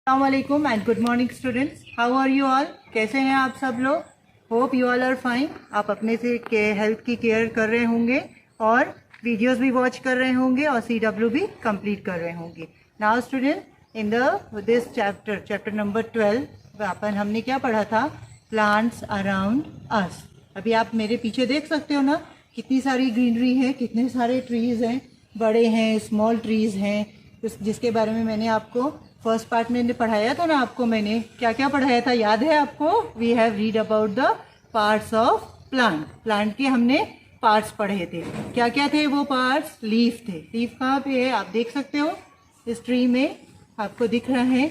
अस्सलामुअलैकुम and good morning students, how are you all. कैसे हैं आप सब लोग। Hope you all are fine. आप अपने से हेल्थ की केयर कर रहे होंगे और वीडियोस भी वॉच कर रहे होंगे और CW भी कंप्लीट कर रहे होंगे। Now student, in this chapter number 12 हमने क्या पढ़ा था, प्लांट्स अराउंड अस। अभी आप मेरे पीछे देख सकते हो ना, कितनी सारी ग्रीनरी है, कितने सारे ट्रीज हैं, बड़े हैं, स्मॉल ट्रीज हैं, जिसके बारे में मैंने आपको फर्स्ट पार्ट में पढ़ाया था ना। आपको मैंने क्या क्या पढ़ाया था, याद है आपको। We have read about the parts of plant. Plant के हमने पार्ट्स पढ़े थे। क्या क्या थे वो पार्ट्स। लीफ थे। लीफ कहाँ पे है, आप देख सकते हो इस ट्री में, आपको दिख रहा है।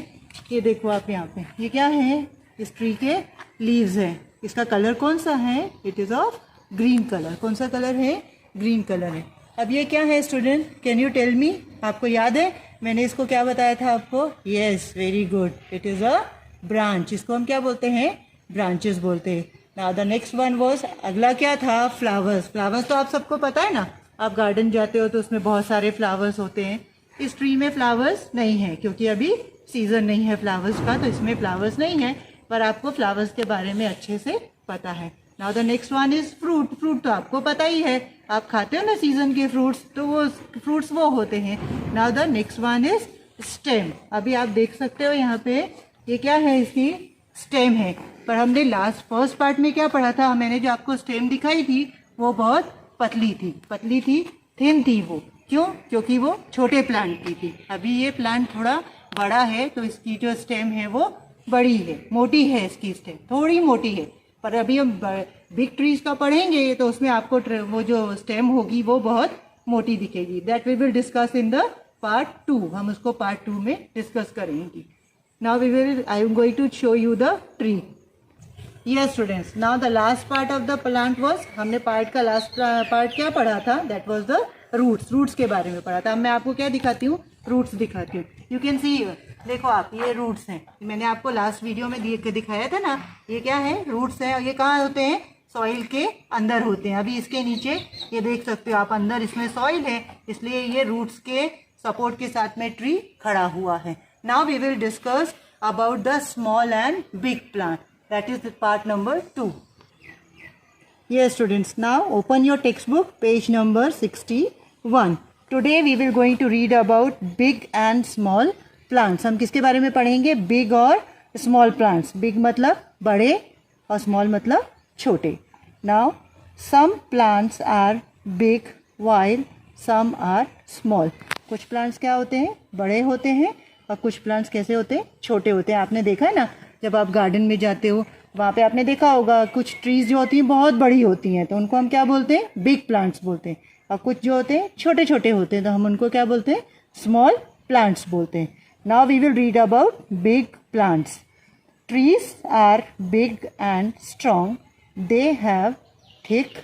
ये देखो आप यहाँ पे, ये क्या है, इस ट्री के लीव्स हैं। इसका कलर कौन सा है, it is of green colour. कौन सा कलर है, ग्रीन कलर है। अब ये क्या है student, can you tell me. आपको याद है मैंने इसको क्या बताया था आपको। Yes, very good, it is a branch. इसको हम क्या बोलते हैं, ब्रांचेस बोलते हैं। Now the next one was, अगला क्या था, फ्लावर्स। फ्लावर्स तो आप सबको पता है ना, आप गार्डन जाते हो तो उसमें बहुत सारे फ्लावर्स होते हैं। इस ट्री में फ्लावर्स नहीं है क्योंकि अभी सीजन नहीं है फ्लावर्स का, तो इसमें फ्लावर्स नहीं है, पर आपको फ्लावर्स के बारे में अच्छे से पता है। Now the next one is fruit. Fruit तो आपको पता ही है, आप खाते हो ना सीजन के फ्रूट्स, तो वो फ्रूट्स वो होते हैं। Now the next one is stem. अभी आप देख सकते हो यहाँ पे, ये क्या है, इसकी स्टेम है। पर हमने फर्स्ट पार्ट में क्या पढ़ा था, मैंने जो आपको स्टेम दिखाई थी वो बहुत पतली थी, थिन थी वो। क्यों, क्योंकि वो छोटे प्लांट की थी। अभी ये प्लांट थोड़ा बड़ा है तो इसकी जो स्टेम है वो बड़ी है, मोटी है। इसकी स्टेम थोड़ी मोटी है, पर अभी हम बिग ट्रीज का पढ़ेंगे तो उसमें आपको वो जो स्टेम होगी वो बहुत मोटी दिखेगी। That we will discuss in the part 2। हम उसको पार्ट 2 में डिस्कस करेंगे। Now I am going to show you the tree. Yes students, now the last part of the plant was, हमने पार्ट का लास्ट पार्ट क्या पढ़ा था, that was the roots. Roots के बारे में पढ़ा था। अब मैं आपको क्या दिखाती हूँ, रूट्स दिखाती हूँ। यू कैन सी, देखो आप, ये रूट्स हैं। मैंने आपको लास्ट वीडियो में दिखाया था ना, ये क्या है, रूट्स है। और ये कहाँ होते हैं, सॉइल के अंदर होते हैं। अभी इसके नीचे ये देख सकते हो आप, अंदर इसमें सॉइल है, इसलिए ये रूट्स के सपोर्ट के साथ में ट्री खड़ा हुआ है। Now we will discuss about the small and big plant, that is part number 2. Yes students, now open your textbook, page number 61. Today we will going to read about big and small plants. हम किसके बारे में पढ़ेंगे, big और small plants. Big मतलब बड़े और small मतलब छोटे. Now some plants are big while some are small. कुछ plants क्या होते हैं, बड़े होते हैं, और कुछ plants कैसे होते हैं, छोटे होते हैं। आपने देखा है ना, जब आप गार्डन में जाते हो वहाँ पे आपने देखा होगा, कुछ ट्रीज जो होती हैं बहुत बड़ी होती हैं तो उनको हम क्या बोलते हैं, बिग प्लांट्स बोलते हैं। और कुछ जो होते हैं छोटे छोटे होते हैं तो हम उनको क्या बोलते हैं, स्मॉल प्लांट्स बोलते हैं। Now we will read about big plants. Trees are big and strong, they have thick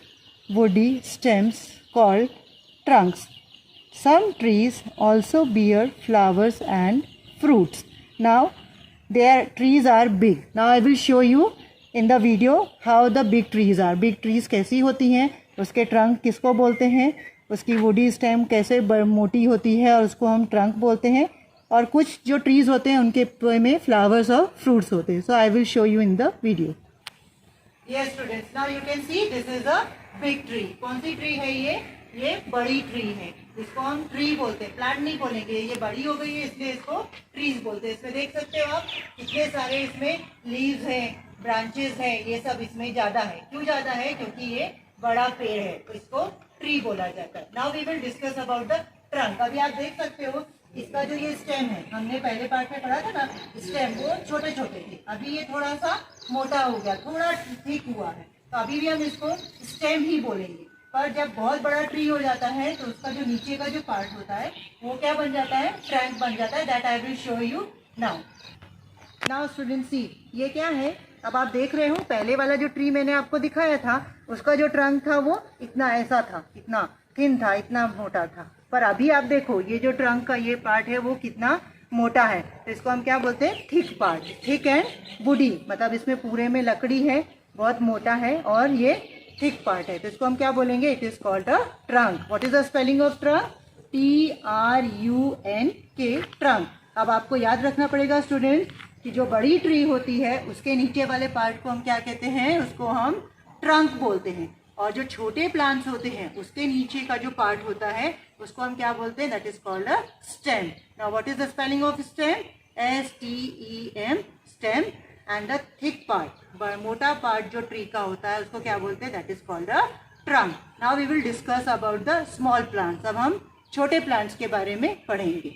woody stems called trunks. Some trees also bear flowers and fruits. Now their trees are big. Now I will show you in the video how the big trees are. Big trees कैसी होती हैं, उसके trunk किसको बोलते हैं, उसकी woody stem कैसे मोटी होती है और उसको हम ट्रंक बोलते हैं। और कुछ जो ट्रीज होते हैं उनके में फ्लावर्स और फ्रूट्स होते हैं। So I will show you in the video. Yes students, now you can see this is a big tree. कौन सी ट्री है ये बड़ी ट्री है। इसको हम ट्री बोलते हैं, प्लांट नहीं बोलेंगे। ये बड़ी हो गई है इसलिए इसको ट्रीज बोलते हैं। इसमें देख सकते हो आप, कितने सारे इसमें लीव्स हैं, ब्रांचेस हैं, ये सब इसमें ज़्यादा है। क्यों ज़्यादा है, क्योंकि ये बड़ा पेड़ है तो इसको ट्री बोला जाता है। Now we will discuss about the trunk. अभी आप देख सकते हो इसका जो ये स्टेम है, हमने पहले पार्ट में पढ़ा था ना, स्टेम वो छोटे छोटे थे, अभी ये थोड़ा सा मोटा हो गया, थोड़ा थिक हुआ है, तो अभी भी हम इसको स्टेम ही बोलेंगे। पर जब बहुत बड़ा ट्री हो जाता है तो उसका जो नीचे का जो पार्ट होता है वो क्या बन जाता है, ट्रंक बन जाता है। That I will show you now. Now student सी, ये क्या है, अब आप देख रहे हो पहले वाला जो ट्री मैंने आपको दिखाया था उसका जो ट्रंक था वो इतना ऐसा था, इतना थिन था, इतना मोटा था। पर अभी आप देखो ये जो ट्रंक का ये पार्ट है वो कितना मोटा है, तो इसको हम क्या बोलते हैं, thick part. Thick and woody मतलब इसमें पूरे में लकड़ी है, बहुत मोटा है और ये थिक पार्ट है, तो इसको हम क्या बोलेंगे, it is called a trunk. What is the spelling of trunk, TRUNK, trunk. अब आपको याद रखना पड़ेगा स्टूडेंट कि जो बड़ी ट्री होती है उसके नीचे वाले पार्ट को हम क्या कहते हैं, उसको हम ट्रंक बोलते हैं, और जो छोटे प्लांट्स होते हैं उसके नीचे का जो पार्ट होता है उसको हम क्या बोलते हैं, that is called a stem. Now what is the spelling of stem? STEM, stem. And the thick part, मोटा पार्ट जो ट्री का होता है उसको क्या बोलते हैं, that is called a trunk. Now we will discuss about the small plants. अब हम छोटे प्लांट्स के बारे में पढ़ेंगे.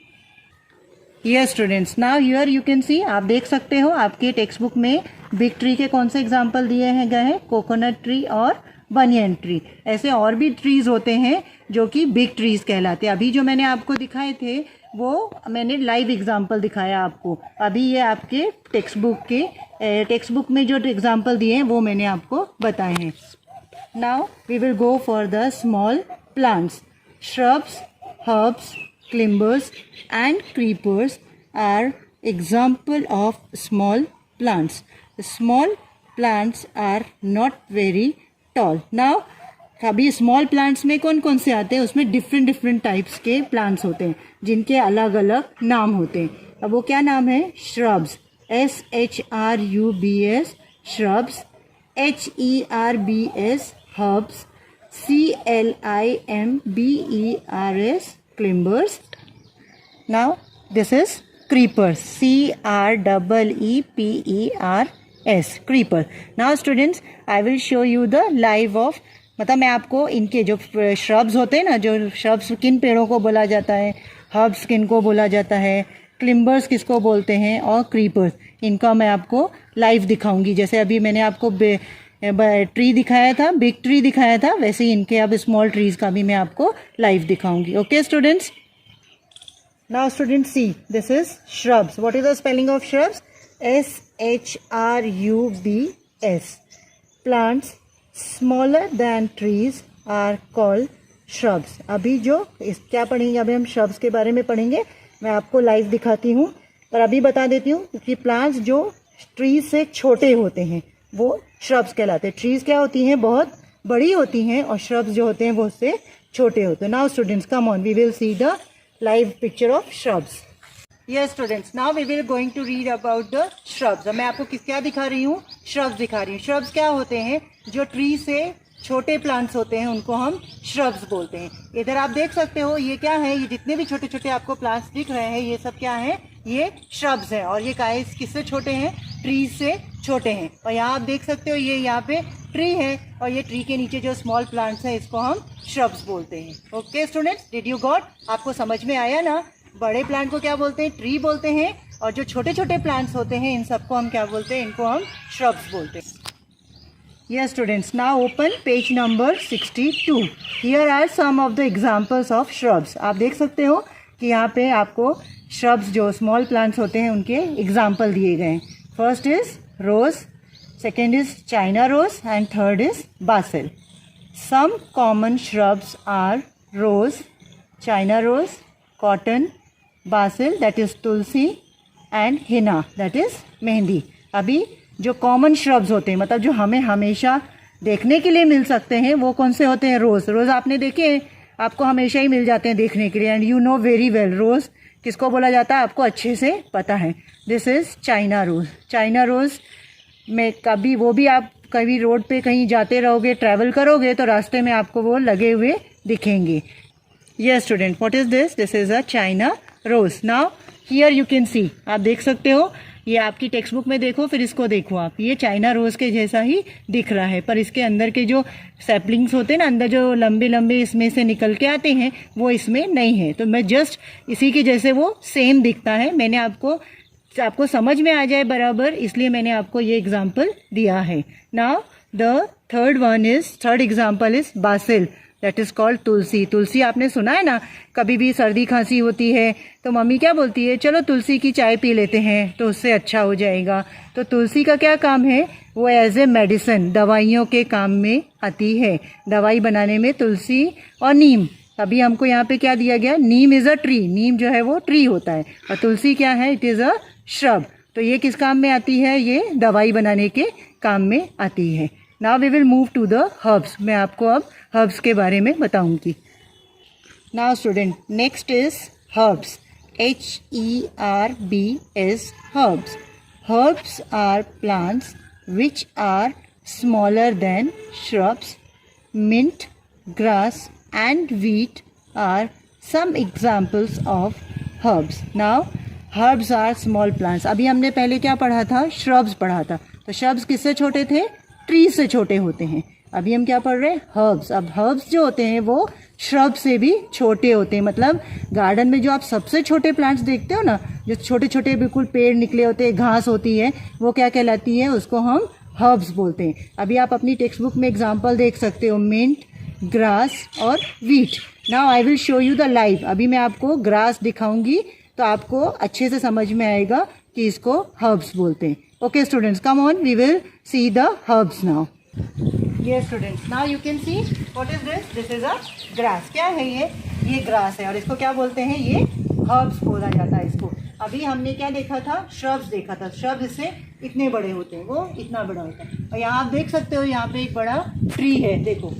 Yes students, now here you can see, आप देख सकते हो आपके टेक्स्ट बुक में बिग ट्री के कौन से एग्जाम्पल दिए हैं गए हैं, कोकोनट ट्री और बनियन ट्री. ऐसे और भी ट्रीज होते हैं जो कि बिग ट्रीज कहलाते हैं. अभी जो मैंने आपको दिखाए थे वो मैंने लाइव एग्जाम्पल दिखाया आपको. अभी ये आपके टेक्स्ट बुक में जो एग्जाम्पल दिए हैं वो मैंने आपको बताए हैं. Now we will go for the small plants. Shrubs, herbs, climbers and creepers are example of small plants. The small plants are not very tall. Now अभी स्मॉल प्लांट्स में कौन कौन से आते हैं, उसमें डिफरेंट टाइप्स के प्लांट्स होते हैं जिनके अलग अलग नाम होते हैं. अब वो क्या नाम है? Shrubs, SHRUBS shrubs, HERBS herbs, CLIMBERS climbers. Now this is creepers, CREEPERS creeper. Now students I will show you the live of, मतलब मैं आपको इनके जो shrubs होते हैं ना, जो shrubs किन पेड़ों को बोला जाता है, herbs किन को बोला जाता है, climbers किसको बोलते हैं, और creepers इनका मैं आपको लाइव दिखाऊंगी. जैसे अभी मैंने आपको ट्री दिखाया था, बिग ट्री दिखाया था, वैसे ही इनके अब स्मॉल ट्रीज का भी मैं आपको लाइव दिखाऊंगी. Okay students, now students see, this is shrubs. What is the spelling of shrubs? SHRUBS. Plants smaller than trees are called shrubs. अभी जो क्या पढ़ेंगे, अभी हम श्रब्स के बारे में पढ़ेंगे. मैं आपको लाइव दिखाती हूँ, पर अभी बता देती हूँ कि प्लांट्स जो ट्रीज से छोटे होते हैं वो श्रब्स कहलाते हैं. ट्रीज क्या होती हैं, बहुत बड़ी होती हैं, और श्रब्स जो होते हैं वो उससे छोटे होते हैं. Now students come on, we will see the live picture of shrubs. Yes students, now we will going to read about the shrubs. मैं आपको क्या दिखा रही हूँ? श्रब्स दिखा रही हूँ. श्रब्स क्या होते हैं? जो ट्री से छोटे प्लांट्स होते हैं उनको हम श्रब्स बोलते हैं. इधर आप देख सकते हो ये क्या है, ये जितने भी छोटे छोटे आपको प्लांट्स दिख रहे हैं ये सब क्या है, ये श्रब्स हैं. और ये किससे छोटे हैं? ट्रीज से छोटे हैं. और यहाँ आप देख सकते हो ये यहाँ पे ट्री है, और ये ट्री के नीचे जो स्मॉल प्लांट्स हैं इसको हम श्रब्स बोलते हैं. Okay students, did you got? आपको समझ में आया ना? बड़े प्लांट को क्या बोलते हैं? ट्री बोलते हैं, और जो छोटे छोटे प्लांट्स होते हैं इन सबको हम क्या बोलते हैं? इनको हम श्रब्स बोलते हैं. Yes students, now open page number 62. Here are some of the examples of shrubs. आप देख सकते हो कि यहाँ पे आपको shrubs जो small plants होते हैं उनके example दिए गए हैं. First is rose, second is China rose, and third is basil. Some common shrubs are rose, China rose, cotton, basil that is tulsi, and henna that is mehndi. अभी जो common shrubs होते हैं, मतलब जो हमें हमेशा देखने के लिए मिल सकते हैं, वो कौन से होते हैं? रोज़. रोज़ आपने देखे, आपको हमेशा ही मिल जाते हैं देखने के लिए. And you know very well rose किसको बोला जाता है, आपको अच्छे से पता है. This is China rose. China rose में कभी वो भी आप कभी रोड पे कहीं जाते रहोगे, ट्रैवल करोगे तो रास्ते में आपको वो लगे हुए दिखेंगे. Yes student, what is this? This is a China rose. Now here you can see, आप देख सकते हो, ये आपकी टेक्स्ट बुक में देखो, फिर इसको देखो आप, ये चाइना रोज के जैसा ही दिख रहा है, पर इसके अंदर के जो सैपलिंग्स होते हैं ना, अंदर जो लंबे लंबे इसमें से निकल के आते हैं वो इसमें नहीं है. तो मैं जस्ट इसी के जैसे वो सेम दिखता है. मैंने आपको समझ में आ जाए बराबर, इसलिए मैंने आपको ये एग्जाम्पल दिया है. Now the third example is basil, that is called tulsi. तुलसी आपने सुना है ना, कभी भी सर्दी खांसी होती है तो मम्मी क्या बोलती है, चलो तुलसी की चाय पी लेते हैं तो उससे अच्छा हो जाएगा. तो तुलसी का क्या काम है, वो एज ए मेडिसिन दवाइयों के काम में आती है. दवाई बनाने में तुलसी और नीम. अभी हमको यहाँ पे क्या दिया गया, नीम इज़ अ ट्री. नीम जो है वो ट्री होता है, और तुलसी क्या है, इट इज़ अ श्रब. तो ये किस काम में आती है, ये दवाई बनाने के काम में आती है. Now we will move to the herbs. मैं आपको अब हर्ब्स के बारे में बताऊंगी. Now student, next is herbs. H-E-R-B-S, herbs. Herbs are plants which are smaller than shrubs. Mint, grass and wheat are some examples of herbs. Now, herbs are small plants. अभी हमने पहले क्या पढ़ा था? shrubs पढ़ा था. तो shrubs किससे छोटे थे? ट्री से छोटे होते हैं. अभी हम क्या पढ़ रहे हैं? herbs. अब herbs जो होते हैं वो shrub से भी छोटे होते हैं. मतलब गार्डन में जो आप सबसे छोटे प्लांट्स देखते हो ना, जो छोटे छोटे बिल्कुल पेड़ निकले होते हैं, घास होती है, वो क्या कहलाती है? उसको हम हर्ब्स बोलते हैं. अभी आप अपनी टेक्स्ट बुक में एग्जाम्पल देख सकते हो, मिंट, ग्रास और wheat. Now I will show you the live. अभी मैं आपको ग्रास दिखाऊंगी तो आपको अच्छे से समझ में आएगा कि इसको हर्ब्स बोलते हैं. Okay students, come on, we will see the herbs now. ये students, now you can see what is this. This is a grass. क्या है ये ग्रास है और इसको क्या बोलते हैं? ये हर्ब्स बोला जाता है इसको. अभी हमने क्या देखा था? श्रब्स देखा था. श्रब्स इससे इतने बड़े होते हैं, वो इतना बड़ा होता है. और यहाँ आप देख सकते हो, यहाँ पे एक बड़ा ट्री है. देखो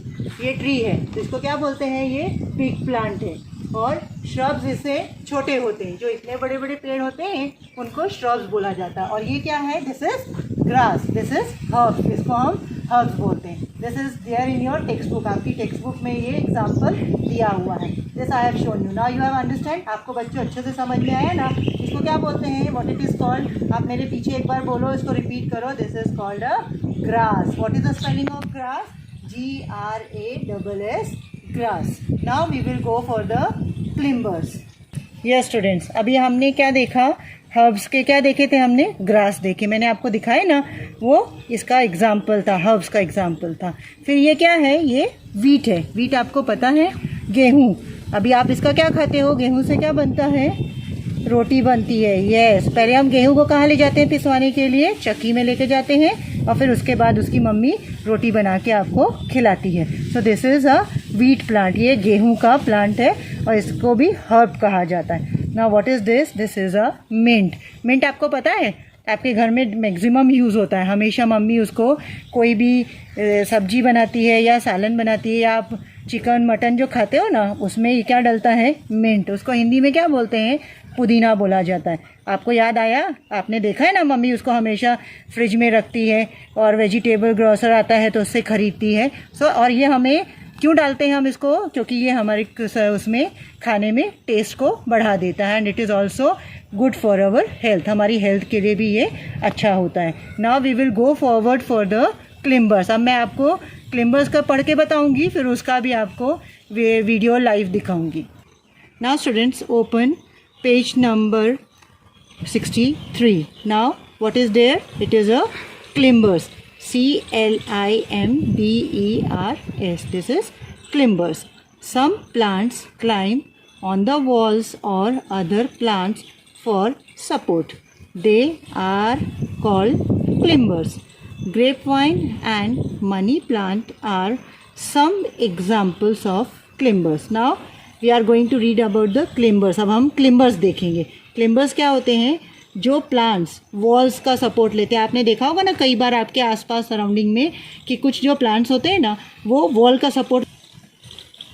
ये ट्री है, तो इसको क्या बोलते हैं? ये बिग प्लांट है. और श्रब्स इससे छोटे होते हैं. जो इतने बड़े बड़े पेड़ होते हैं उनको श्रब्स बोला जाता है. और ये क्या है? This is grass, this is herbs. इसको हम हर्ब्स बोलते हैं. This is there in your text book. आपकी टेक्स्ट बुक में ये एग्जाम्पल दिया हुआ है. This I have shown you. Now you have understand. आपको बच्चों अच्छे से समझ में आया ना? इसको क्या बोलते हैं? What it is called? आप मेरे पीछे एक बार बोलो, इसको रिपीट करो. This is called a grass. What is the spelling of grass? G-R-A-S-S, grass. Now we will go for the climbers. Yes students, अभी हमने क्या देखा? हर्ब्स के क्या देखे थे हमने? ग्रास देखे. मैंने आपको दिखाया ना, वो इसका एग्जाम्पल था, हर्ब्स का एग्जाम्पल था. फिर ये क्या है? ये वीट है. वीट आपको पता है? गेहूँ. अभी आप इसका क्या खाते हो? गेहूँ से क्या बनता है? रोटी बनती है. यस. पहले हम गेहूँ को कहाँ ले जाते हैं पिसवाने के लिए? चक्की में लेके जाते हैं और फिर उसके बाद उसकी मम्मी रोटी बना के आपको खिलाती है. So this is a wheat plant. ये गेहूं का प्लांट है और इसको भी हर्ब कहा जाता है. Now what is this? This is a mint. Mint आपको पता है? आपके घर में मैक्सिमम यूज़ होता है. हमेशा मम्मी उसको कोई भी सब्जी बनाती है या सालन बनाती है या आप चिकन मटन जो खाते हो ना, उसमें ये क्या डलता है? मिंट. उसको हिंदी में क्या बोलते हैं? पुदीना बोला जाता है. आपको याद आया? आपने देखा है ना, मम्मी उसको हमेशा फ्रिज में रखती है और वेजिटेबल ग्रोसर आता है तो उससे ख़रीदती है. और ये हमें क्यों डालते हैं हम इसको? क्योंकि ये हमारे उसमें खाने में टेस्ट को बढ़ा देता है. And it is also good for our health. हमारी हेल्थ के लिए भी ये अच्छा होता है. Now we will go forward for the climbers. अब मैं आपको क्लिम्बर्स का पढ़ के बताऊंगी, फिर उसका भी आपको वीडियो लाइव दिखाऊंगी. Now students, open page number 63. Now what is there? It is a climbers. C-L-I-M-B-E-R-S. This is climbers. Some plants climb on the walls or other plants for support. They are called climbers. Grapevine and money plant are some examples of climbers. Now we are going to read about the climbers. अब हम क्लिम्बर्स देखेंगे. क्लिम्बर्स क्या होते हैं? जो plants walls का support लेते हैं. आपने देखा होगा ना कई बार आपके आसपास सराउंडिंग में कि कुछ जो प्लांट्स होते हैं ना, वो वॉल का सपोर्ट.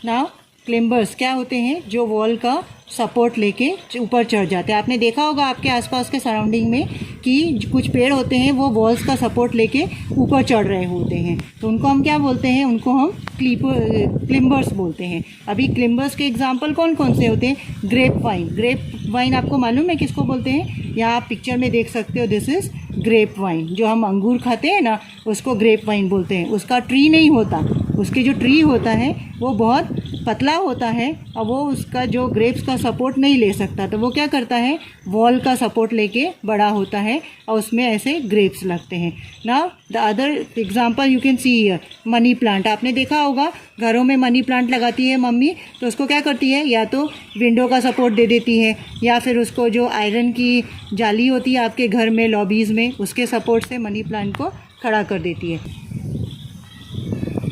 नाउ क्लिम्बर्स क्या होते हैं? जो वॉल का सपोर्ट लेके ऊपर चढ़ जाते हैं. आपने देखा होगा आपके आसपास के सराउंडिंग में कि कुछ पेड़ होते हैं वो वॉल्स का सपोर्ट लेके ऊपर चढ़ रहे होते हैं, तो उनको हम क्या बोलते हैं? उनको हम क्लिम्बर्स बोलते हैं. अभी क्लिम्बर्स के एग्जांपल कौन कौन से होते हैं? Grep wine. ग्रेप वाइन आपको मालूम है किसको बोलते हैं? यहाँ आप पिक्चर में देख सकते हो. This is grape vine. जो हम अंगूर खाते हैं ना, उसको ग्रेप वाइन बोलते हैं. उसका ट्री नहीं होता, उसके जो ट्री होता है वो बहुत पतला होता है और वो उसका जो ग्रेप्स का सपोर्ट नहीं ले सकता, तो वो क्या करता है? वॉल का सपोर्ट लेके बड़ा होता है और उसमें ऐसे ग्रेप्स लगते हैं. Now the other example you can see here, money plant. आपने देखा होगा घरों में मनी प्लांट लगाती है मम्मी, तो उसको क्या करती है? या तो विंडो का सपोर्ट दे देती है या फिर उसको जो आयरन की जाली होती है आपके घर में लॉबीज़ में, उसके सपोर्ट से मनी प्लांट को खड़ा कर देती है.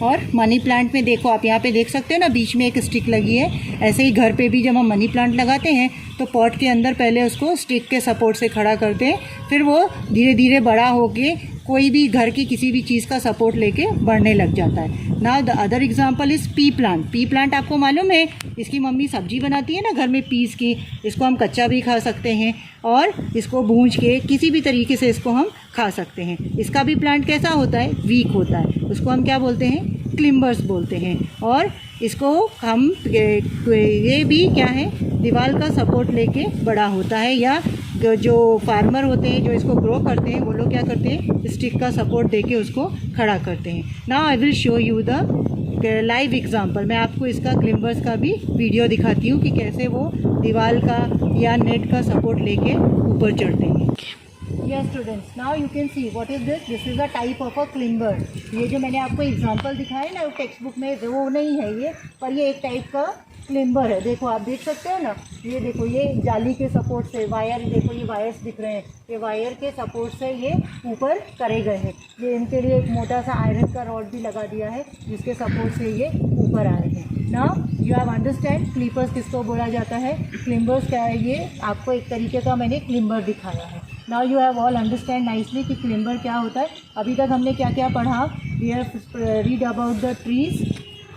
और मनी प्लांट में देखो, आप यहाँ पे देख सकते हो ना, बीच में एक स्टिक लगी है. ऐसे ही घर पे भी जब हम मनी प्लांट लगाते हैं तो पॉट के अंदर पहले उसको स्टिक के सपोर्ट से खड़ा करते हैं, फिर वो धीरे धीरे बड़ा होके कोई भी घर की किसी भी चीज़ का सपोर्ट लेके बढ़ने लग जाता है। Now the other example is P plant. P plant आपको मालूम है, इसकी मम्मी सब्जी बनाती है ना घर में पीस की। इसको हम कच्चा भी खा सकते हैं और इसको भूंज के किसी भी तरीके से इसको हम खा सकते हैं। इसका भी प्लांट कैसा होता है, वीक होता है। उसको हम क्या बोलते हैं, क्लिम्बर्स बोलते हैं। और इसको हम ये भी क्या है, दीवार का सपोर्ट लेके बड़ा होता है, या जो फार्मर होते हैं जो इसको ग्रो करते हैं वो लोग क्या करते हैं, स्टिक का सपोर्ट देके उसको खड़ा करते हैं। Now I will show you the live example. मैं आपको इसका क्लिम्बर्स का भी वीडियो दिखाती हूँ कि कैसे वो दीवार का या नेट का सपोर्ट लेके ऊपर चढ़ते हैं। Yes students, now you can see what is this? This is a type of a climber. ये जो मैंने आपको एग्जांपल दिखाया ना टेक्स्ट बुक में, वो नहीं है ये, पर ये एक टाइप का क्लिम्बर है। देखो आप देख सकते हो ना, ये देखो ये जाली के सपोर्ट से वायर, देखो ये वायर्स दिख रहे हैं, ये वायर के सपोर्ट से ये ऊपर करे गए हैं। ये इनके लिए एक मोटा सा आयरन का रॉड भी लगा दिया है जिसके सपोर्ट से ये ऊपर आए हैं। Now you have understand Clippers किसको बोला जाता है, क्लिम्बर्स क्या है। ये आपको एक तरीके का मैंने क्लिम्बर दिखाया है। Now you have all understand nicely कि क्लिम्बर क्या होता है। अभी तक हमने क्या क्या पढ़ा, we have read about the trees,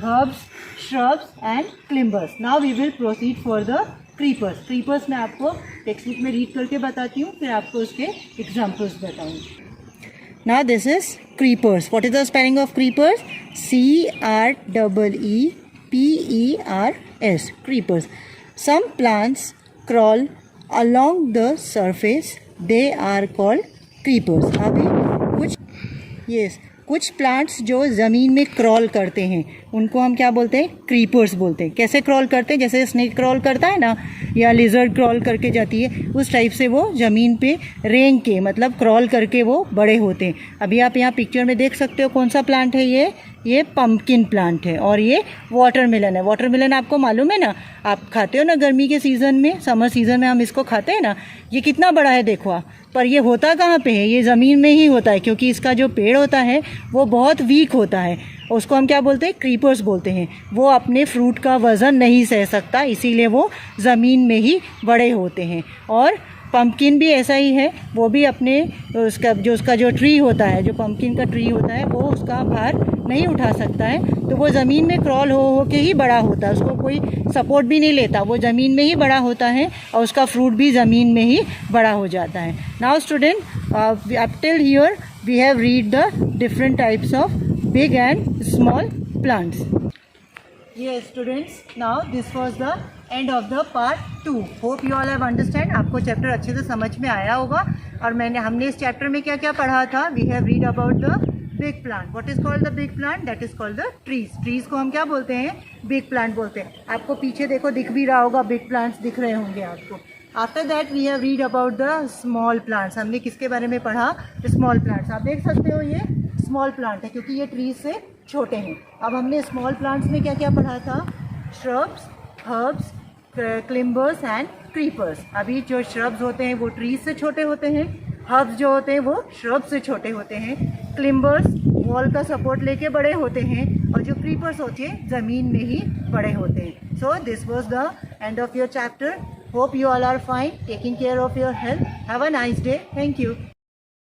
herbs, shrubs and climbers. Now we will proceed for the creepers. Creepers मैं आपको टेक्स्ट बुक में रीड करके बताती हूँ, फिर आपको उसके एग्जाम्पल्स बताऊँगी। Now this is creepers. What is the spelling of creepers? C-R-E-E-P-E-R-S. Creepers. Some plants crawl along the surface. They are called creepers. अभी कुछ प्लांट्स जो ज़मीन में क्रॉल करते हैं उनको हम क्या बोलते हैं, क्रीपर्स बोलते हैं। कैसे क्रॉल करते हैं, जैसे स्नेक क्रॉल करता है ना, या लिजर्ड क्रॉल करके जाती है, उस टाइप से वो ज़मीन पे रेंग के मतलब क्रॉल करके वो बड़े होते हैं। अभी आप यहाँ पिक्चर में देख सकते हो कौन सा प्लांट है, ये पम्पकिन प्लांट है और ये वाटरमेलन है। वाटरमेलन आपको मालूम है ना, आप खाते हो ना गर्मी के सीज़न में, समर सीज़न में हम इसको खाते हैं ना। ये कितना बड़ा है देखो आप, पर ये होता कहाँ पे है, ये ज़मीन में ही होता है, क्योंकि इसका जो पेड़ होता है वो बहुत वीक होता है। उसको हम क्या बोलते हैं, क्रीपर्स बोलते हैं। वो अपने फ्रूट का वज़न नहीं सह सकता, इसीलिए वो ज़मीन में ही बड़े होते हैं। और पम्पकिन भी ऐसा ही है, वो भी अपने उसका जो ट्री होता है, जो पम्पकिन का ट्री होता है, वो उसका भार नहीं उठा सकता है, तो वो ज़मीन में क्रॉल हो के ही बड़ा होता है। उसको कोई सपोर्ट भी नहीं लेता, वो ज़मीन में ही बड़ा होता है और उसका फ्रूट भी ज़मीन में ही बड़ा हो जाता है। Now student, up till here we have read the different types of big and small plants. Yes students, now this was the end of the part 2. Hope you all have understand. आपको chapter अच्छे से समझ में आया होगा। और हमने इस चैप्टर में क्या क्या पढ़ा था, we have read about the big plant. What is called the big plant? That is called the trees. Trees को हम क्या बोलते हैं, big plant बोलते हैं। आपको पीछे देखो दिख भी रहा होगा, big plants दिख रहे होंगे आपको। After that we have read about the small plants. हमने किसके बारे में पढ़ा, small plants. आप देख सकते हो ये स्मॉल प्लांट है क्योंकि ये ट्रीज से छोटे हैं। अब हमने स्मॉल प्लांट्स में क्या क्या पढ़ा था, श्रब्स, हर्ब्स, क्लिम्बर्स एंड क्रीपर्स। अभी जो श्रब्स होते हैं वो ट्रीज से छोटे होते हैं, हर्ब्स जो होते हैं वो श्रब्स से छोटे होते हैं, क्लिम्बर्स वॉल का सपोर्ट लेके बड़े होते हैं, और जो क्रीपर्स होते हैं ज़मीन में ही बड़े होते हैं। So this was the end of your chapter. Hope you all are fine, taking care of your health. Have a nice day. Thank you.